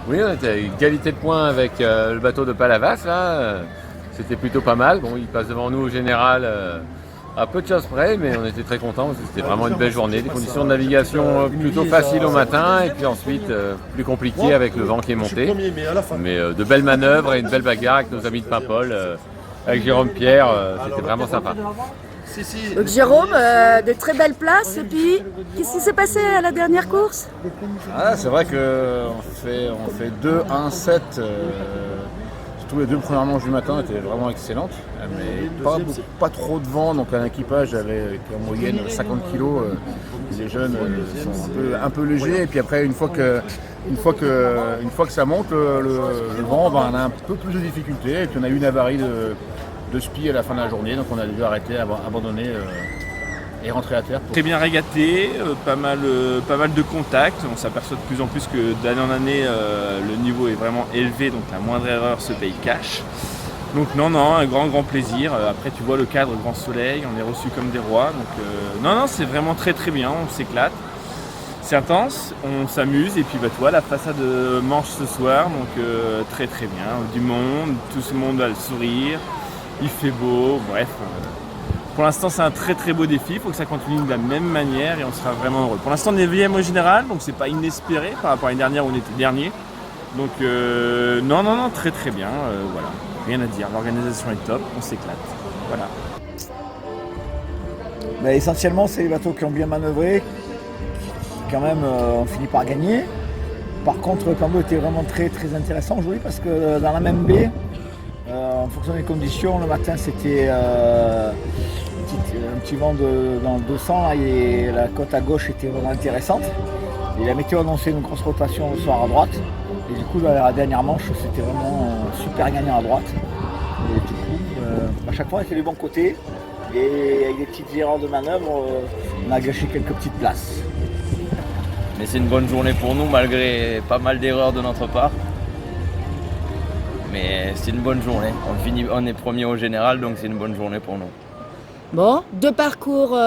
Oui, on était à égalité de points avec le bateau de Palavas, là. C'était plutôt pas mal. Bon, il passe devant nous au général à peu de choses près, mais on était très contents parce que c'était vraiment une belle journée. Des conditions de navigation plutôt faciles au matin et puis ensuite plus compliquées avec le vent qui est monté. Mais de belles manœuvres et une belle bagarre avec nos amis de Paimpol, avec Jérôme Pierre, c'était vraiment sympa. Donc Jérôme, de très belles places. Et puis, qu'est-ce qui s'est passé à la dernière course? C'est vrai qu'on fait 2-1-7. Surtout les deux premières manches du matin étaient vraiment excellentes. Mais pas trop de vent, donc un équipage avait en moyenne 50 kg. Les jeunes sont un peu légers. Et puis après, une fois que ça monte, le vent, on a un peu plus de difficultés. Et puis on a eu une avarie de spi à la fin de la journée, donc on a dû arrêter, abandonner et rentrer à terre. Très bien régaté, pas mal de contacts. On s'aperçoit de plus en plus que d'année en année, le niveau est vraiment élevé, donc la moindre erreur se paye cash. Donc non, un grand plaisir. Après tu vois le cadre, grand soleil, on est reçus comme des rois. Donc c'est vraiment très bien, on s'éclate. C'est intense, on s'amuse et puis tu vois la façade Manche ce soir, donc très bien. Du monde, tout ce monde a le sourire. Il fait beau, bref. Pour l'instant, c'est un très beau défi. Il faut que ça continue de la même manière et on sera vraiment heureux. Pour l'instant, on est 9e au général, donc c'est pas inespéré par rapport à l'année dernière où on était dernier. Donc, très bien. Voilà, rien à dire. L'organisation est top, on s'éclate. Voilà. Mais essentiellement, c'est les bateaux qui ont bien manœuvré, qui quand même ont fini par gagner. Par contre, le Cambo était vraiment très intéressant aujourd'hui parce que dans la même baie, en fonction des conditions, le matin c'était un petit vent dans le 200 là, et la côte à gauche était vraiment intéressante. Et la météo annonçait une grosse rotation le soir à droite. Et du coup, dans la dernière manche, c'était vraiment super gagnant à droite. Et du coup, à chaque fois, on était du bon côté. Et avec des petites erreurs de manœuvre, on a gâché quelques petites places. Mais c'est une bonne journée pour nous malgré pas mal d'erreurs de notre part. Mais c'est une bonne journée. On est premier au général, donc c'est une bonne journée pour nous. Bon, 2 parcours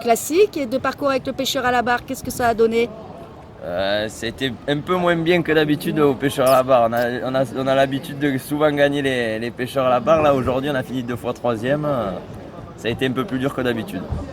classiques et 2 parcours avec le pêcheur à la barre. Qu'est-ce que ça a donné? C'était un peu moins bien que d'habitude au pêcheur à la barre. On a l'habitude de souvent gagner les pêcheurs à la barre. Là aujourd'hui on a fini 2 fois 3e. Ça a été un peu plus dur que d'habitude.